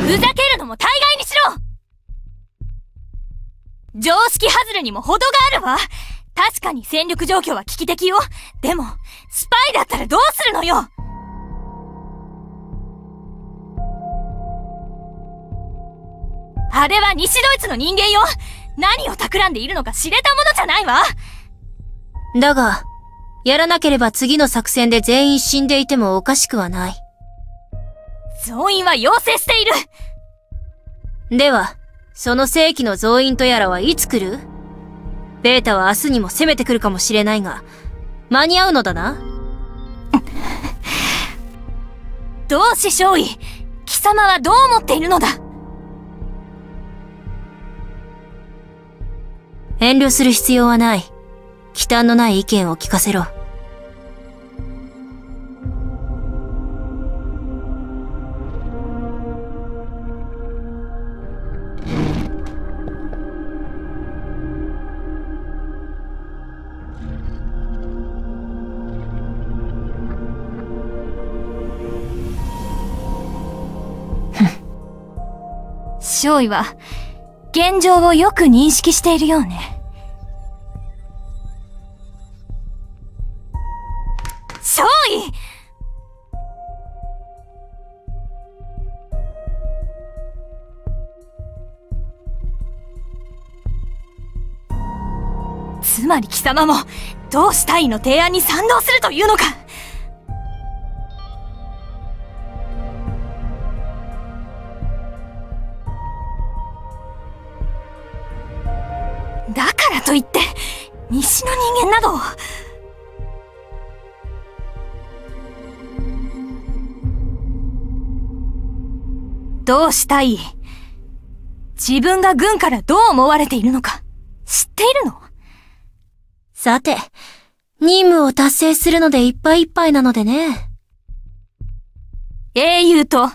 ふざけるのも大概にしろ。常識外れにも程があるわ。確かに戦力状況は危機的よ。でも、スパイだったらどうするのよ。あれは西ドイツの人間よ。何を企んでいるのか知れたものじゃないわ。だが、やらなければ次の作戦で全員死んでいてもおかしくはない。増員は要請している。では、その正規の増員とやらはいつ来る？ベータは明日にも攻めてくるかもしれないが、間に合うのだな。同志少尉、貴様はどう思っているのだ。遠慮する必要はない。忌憚のない意見を聞かせろ。少尉は、現状をよく認識しているようね。少尉！つまり貴様も、同志大尉の提案に賛同するというのか。だからといって、西の人間などを。同志大尉、自分が軍からどう思われているのか、知っているの？さて、任務を達成するのでいっぱいいっぱいなのでね。英雄と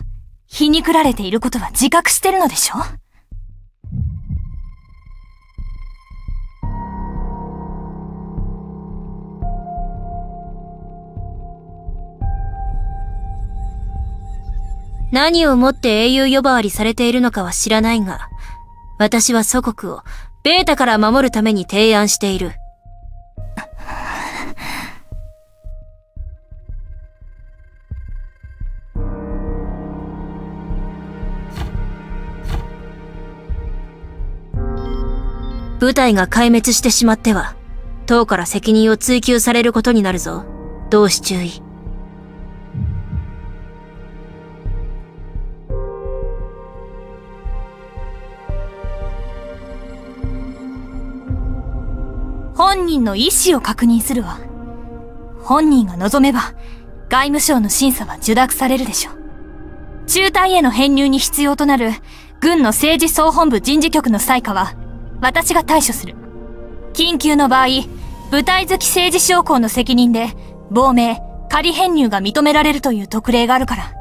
皮肉られていることは自覚してるのでしょ？何をもって英雄呼ばわりされているのかは知らないが、私は祖国をベータから守るために提案している。部隊が壊滅してしまっては、党から責任を追及されることになるぞ。同志注意。本人の意思を確認するわ。本人が望めば、外務省の審査は受諾されるでしょう。中隊への編入に必要となる、軍の政治総本部人事局の裁可は、私が対処する。緊急の場合、部隊付き政治将校の責任で、亡命、仮編入が認められるという特例があるから、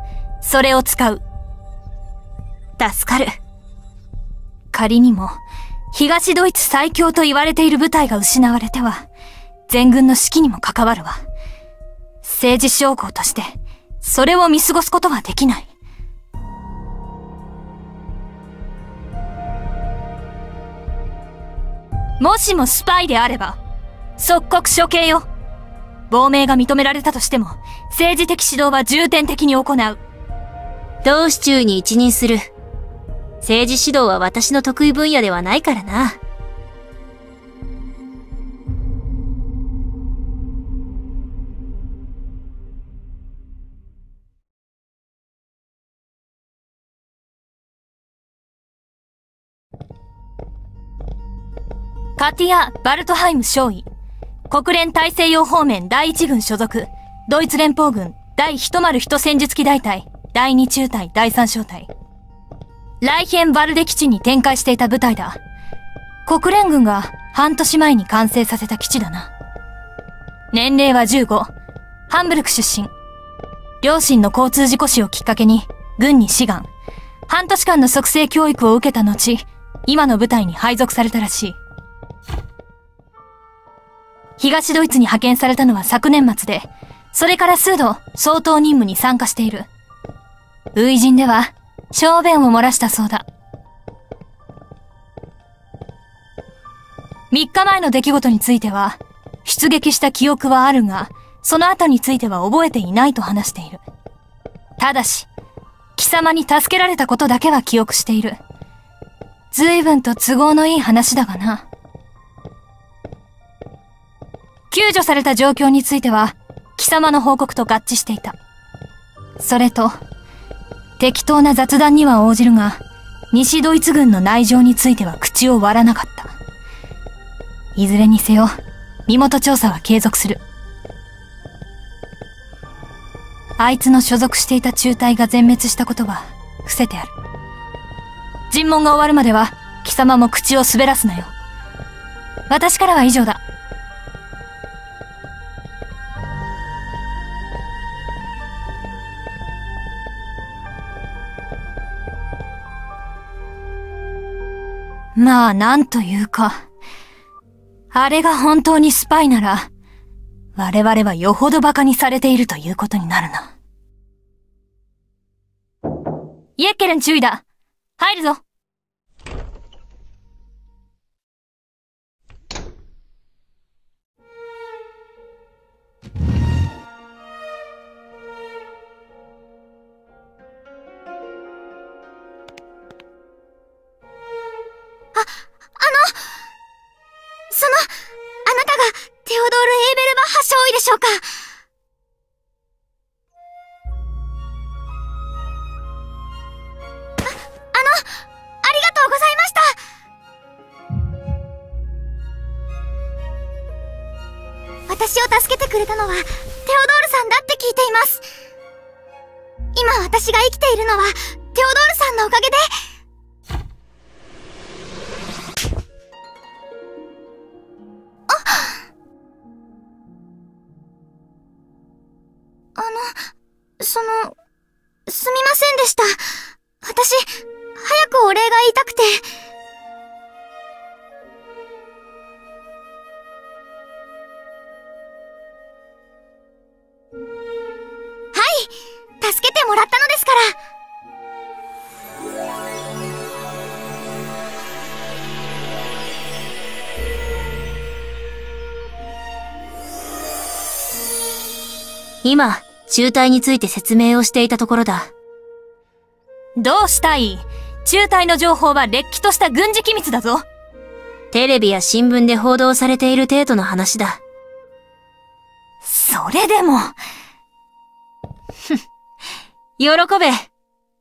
それを使う。助かる。仮にも、東ドイツ最強と言われている部隊が失われては、全軍の士気にも関わるわ。政治将校として、それを見過ごすことはできない。もしもスパイであれば、即刻処刑よ。亡命が認められたとしても、政治的指導は重点的に行う。同志中に一任する。政治指導は私の得意分野ではないからな。カティア・バルトハイム少尉。国連大西洋方面第一軍所属。ドイツ連邦軍第101戦術機大隊第2中隊第3小隊。ライヘンバルデ基地に展開していた部隊だ。国連軍が半年前に完成させた基地だな。年齢は15。ハンブルク出身。両親の交通事故死をきっかけに軍に志願。半年間の即成教育を受けた後、今の部隊に配属されたらしい。東ドイツに派遣されたのは昨年末で、それから数度、掃討任務に参加している。初陣では、小便を漏らしたそうだ。3日前の出来事については、出撃した記憶はあるが、その後については覚えていないと話している。ただし、貴様に助けられたことだけは記憶している。随分と都合のいい話だがな。救助された状況については、貴様の報告と合致していた。それと、適当な雑談には応じるが、西ドイツ軍の内情については口を割らなかった。いずれにせよ、身元調査は継続する。あいつの所属していた中隊が全滅したことは伏せてある。尋問が終わるまでは貴様も口を滑らすなよ。私からは以上だ。まあなんというか、あれが本当にスパイなら我々はよほど馬鹿にされているということになるな。イエッケレン注意だ。入るぞ。あなたがテオドール・エーベルバッハ少尉でしょうか？ありがとうございました。私を助けてくれたのはテオドールさんだって聞いています。今私が生きているのはテオドールさんのおかげで。すみませんでした。私、早くお礼が言いたくて。はい、助けてもらったのですから。今、中隊について説明をしていたところだ。どうしたい？中隊の情報はれっきとした軍事機密だぞ。テレビや新聞で報道されている程度の話だ。それでも。喜べ。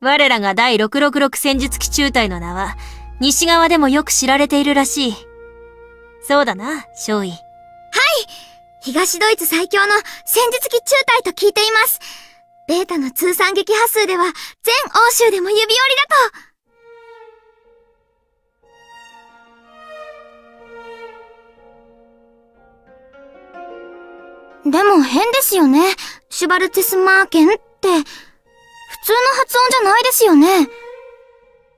我らが第666戦術機中隊の名は、西側でもよく知られているらしい。そうだな、少尉。はい。東ドイツ最強の戦術機中隊と聞いています。ベータの通算撃破数では全欧州でも指折りだと。でも変ですよね。シュバルツェスマーケンって、普通の発音じゃないですよね。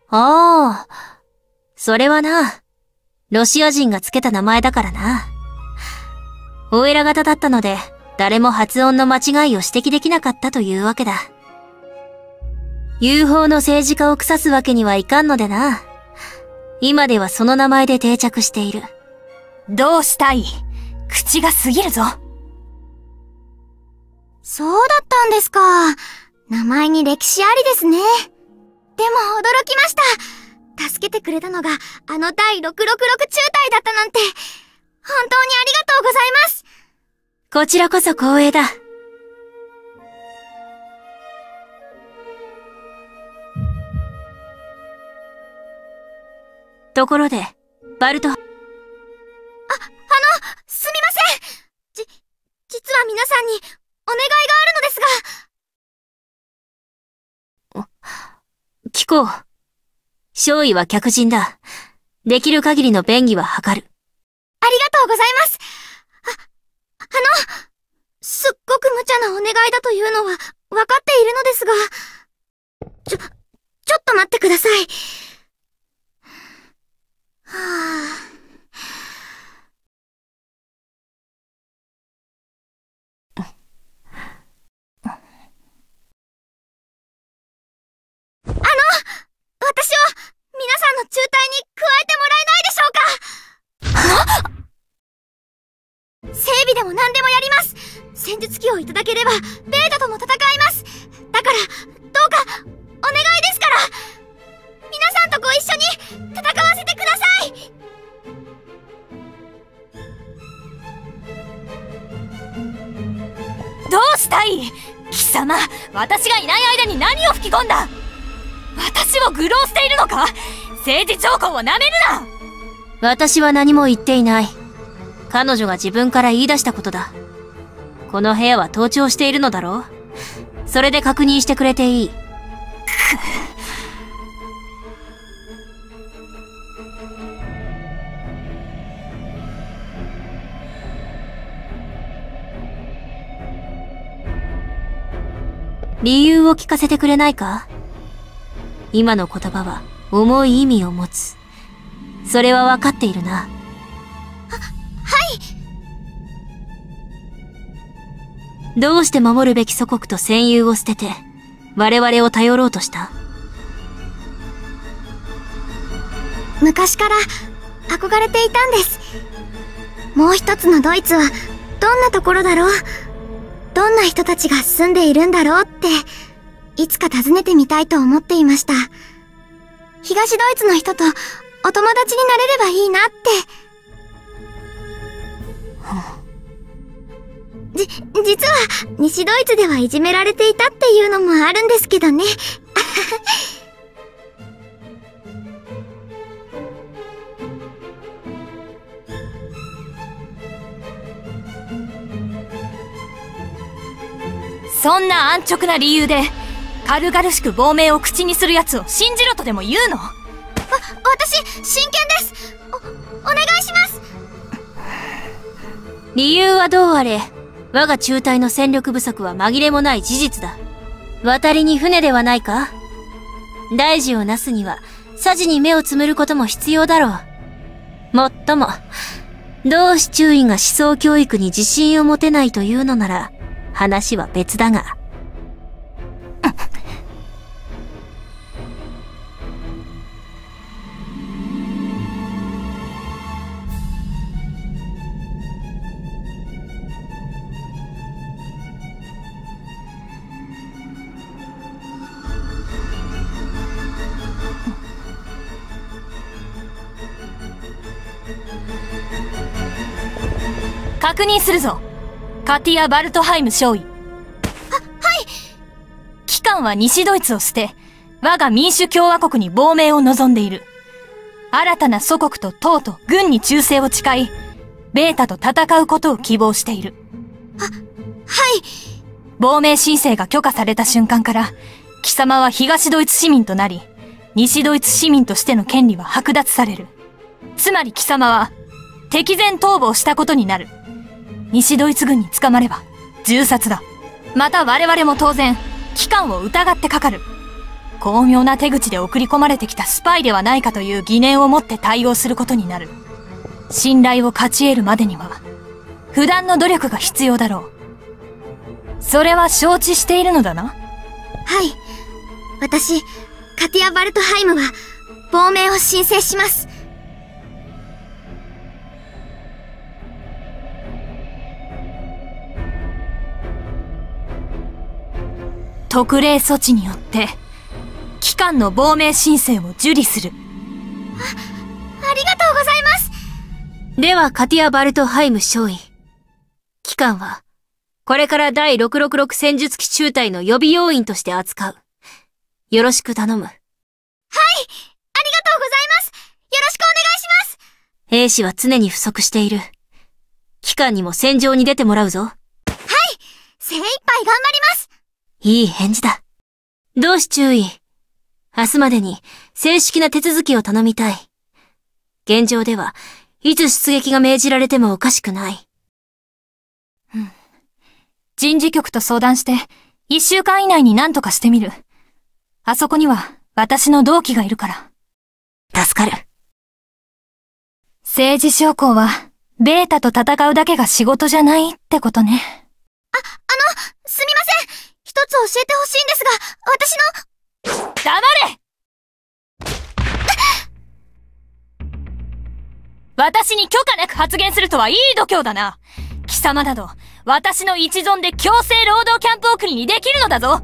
ああ、それはな、ロシア人がつけた名前だからな。お偉方だったので、誰も発音の間違いを指摘できなかったというわけだ。UFO の政治家を腐すわけにはいかんのでな。今ではその名前で定着している。どうしたい？口が過ぎるぞ。そうだったんですか。名前に歴史ありですね。でも驚きました。助けてくれたのがあの第666中隊だったなんて、本当にありがとうございます。こちらこそ光栄だ。ところで、バルト。すみません。実は皆さんにお願いがあるのですが。聞こう。少尉は客人だ。できる限りの便宜は図る。ありがとうございます。すっごく無茶なお願いだというのはわかっているのですが、ちょっと待ってください。はぁ。整備でも何でもやります。戦術機をいただければ、ベータとも戦います。だから、どうか、お願いですから、皆さんとご一緒に戦わせてください。どうしたい？貴様、私がいない間に何を吹き込んだ？私を愚弄しているのか？政治兆候をなめるな！私は何も言っていない。彼女が自分から言い出したことだ。この部屋は盗聴しているのだろう？それで確認してくれていい。理由を聞かせてくれないか？今の言葉は重い意味を持つ。それは分かっているな。はい。どうして守るべき祖国と戦友を捨てて、我々を頼ろうとした？昔から憧れていたんです。もう一つのドイツはどんなところだろう？どんな人たちが住んでいるんだろうって、いつか訪ねてみたいと思っていました。東ドイツの人とお友達になれればいいなって。実は西ドイツではいじめられていたっていうのもあるんですけどね。そんな安直な理由で軽々しく亡命を口にする奴を信じろとでも言うの？私真剣です。お願いします。理由はどうあれ、我が中隊の戦力不足は紛れもない事実だ。渡りに船ではないか？大事をなすには匙に目をつむることも必要だろう。もっとも同志中尉が思想教育に自信を持てないというのなら話は別だが。確認するぞ。カティア・バルトハイム少尉。はい。機関は西ドイツを捨て、我が民主共和国に亡命を望んでいる。新たな祖国と党と軍に忠誠を誓い、ベータと戦うことを希望している。はい。亡命申請が許可された瞬間から、貴様は東ドイツ市民となり、西ドイツ市民としての権利は剥奪される。つまり貴様は、敵前逃亡したことになる。西ドイツ軍に捕まれば、銃殺だ。また我々も当然、機関を疑ってかかる。巧妙な手口で送り込まれてきたスパイではないかという疑念を持って対応することになる。信頼を勝ち得るまでには、不断の努力が必要だろう。それは承知しているのだな？はい。私、カティア・バルトハイムは、亡命を申請します。特例措置によって、機関の亡命申請を受理する。ありがとうございます。では、カティア・バルトハイム少尉。機関は、これから第666戦術機中隊の予備要員として扱う。よろしく頼む。はい、ありがとうございます。よろしくお願いします。兵士は常に不足している。機関にも戦場に出てもらうぞ。はい、精一杯頑張ります。いい返事だ。同志注意。明日までに正式な手続きを頼みたい。現状では、いつ出撃が命じられてもおかしくない。うん。人事局と相談して、1週間以内に何とかしてみる。あそこには、私の同期がいるから。助かる。政治将校は、ベータと戦うだけが仕事じゃないってことね。すみません。一つ教えてほしいんですが、私の…黙れ！私に許可なく発言するとはいい度胸だな。貴様など、私の一存で強制労働キャンプ送りにできるのだぞ。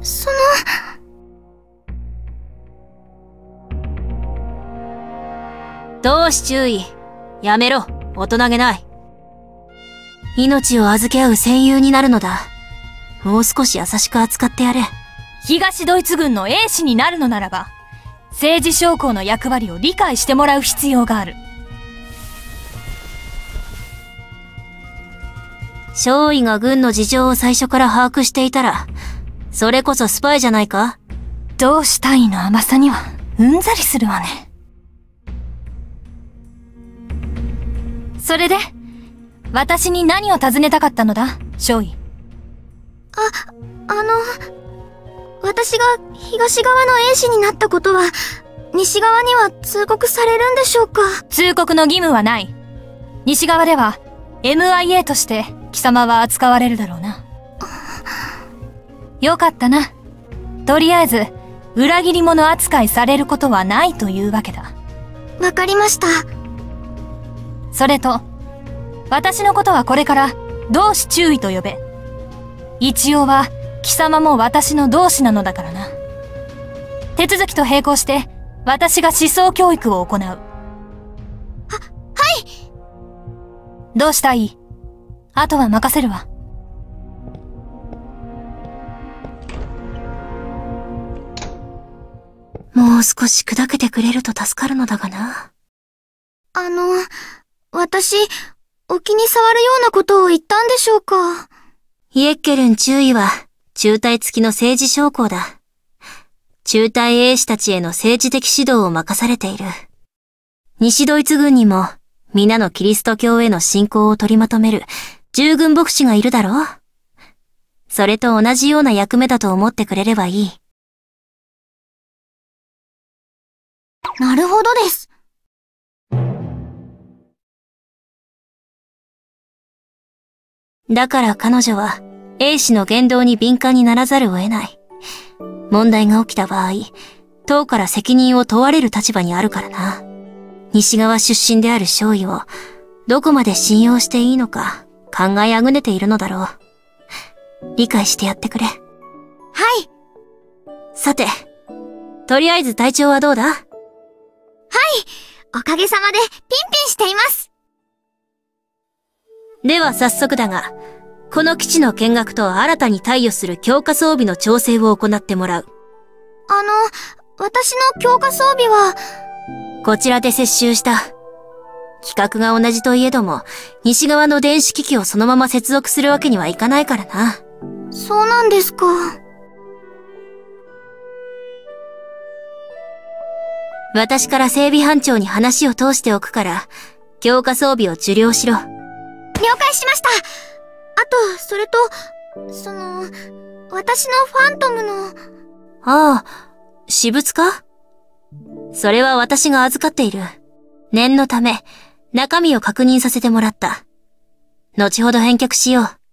その。同志注意。やめろ。大人げない。命を預け合う戦友になるのだ。もう少し優しく扱ってやれ。東ドイツ軍の英士になるのならば、政治将校の役割を理解してもらう必要がある。少尉が軍の事情を最初から把握していたら、それこそスパイじゃないか？同志大尉の甘さにはうんざりするわね。それで、私に何を尋ねたかったのだ、少尉。私が東側の英士になったことは、西側には通告されるんでしょうか？通告の義務はない。西側では、MIA として貴様は扱われるだろうな。よかったな。とりあえず、裏切り者扱いされることはないというわけだ。わかりました。それと、私のことはこれから、同志注意と呼べ。一応は、貴様も私の同志なのだからな。手続きと並行して、私が思想教育を行う。はい。どうしたい？あとは任せるわ。もう少し砕けてくれると助かるのだがな。私、お気に障るようなことを言ったんでしょうか？イエッケルン中尉は、中隊付きの政治将校だ。中隊英士たちへの政治的指導を任されている。西ドイツ軍にも、皆のキリスト教への信仰を取りまとめる従軍牧師がいるだろう。それと同じような役目だと思ってくれればいい。なるほどです。だから彼女は、英士の言動に敏感にならざるを得ない。問題が起きた場合、党から責任を問われる立場にあるからな。西側出身である少尉を、どこまで信用していいのか考えあぐねているのだろう。理解してやってくれ。はい。さて、とりあえず体調はどうだ？はい。おかげさまでピンピンしています。では早速だが、この基地の見学と新たに貸与する強化装備の調整を行ってもらう。私の強化装備は、こちらで接収した。規格が同じといえども、西側の電子機器をそのまま接続するわけにはいかないからな。そうなんですか。私から整備班長に話を通しておくから、強化装備を受領しろ。了解しました。あと、それと、私のファントムの。ああ、私物か？それは私が預かっている。念のため、中身を確認させてもらった。後ほど返却しよう。ありがと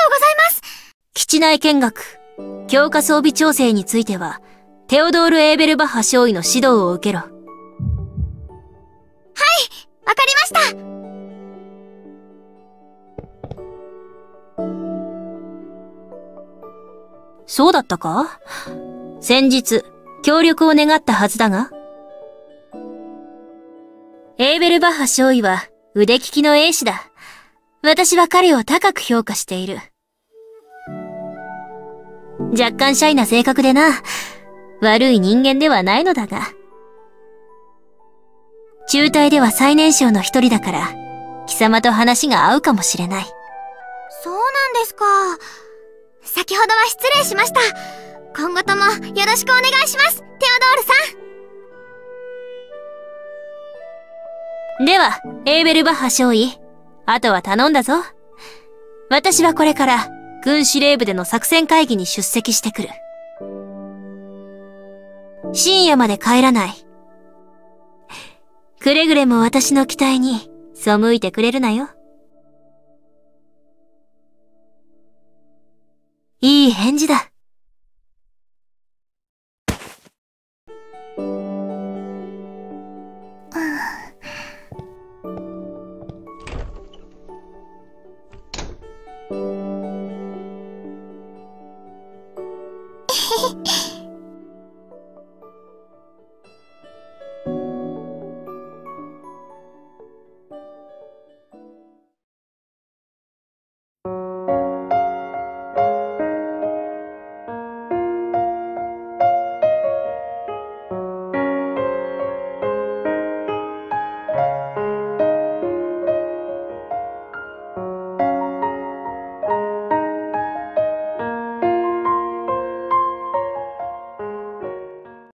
うございます。基地内見学、強化装備調整については、テオドール・エーベルバッハ少尉の指導を受けろ。はい、わかりました。そうだったか？先日、協力を願ったはずだが。エーベルバッハ少尉は腕利きの英士だ。私は彼を高く評価している。若干シャイな性格でな。悪い人間ではないのだが。中隊では最年少の一人だから、貴様と話が合うかもしれない。そうなんですか。先ほどは失礼しました。今後ともよろしくお願いします、テオドールさん。では、エーベルバッハ少尉、あとは頼んだぞ。私はこれから、軍司令部での作戦会議に出席してくる。深夜まで帰らない。くれぐれも私の期待に背いてくれるなよ。いい返事だ。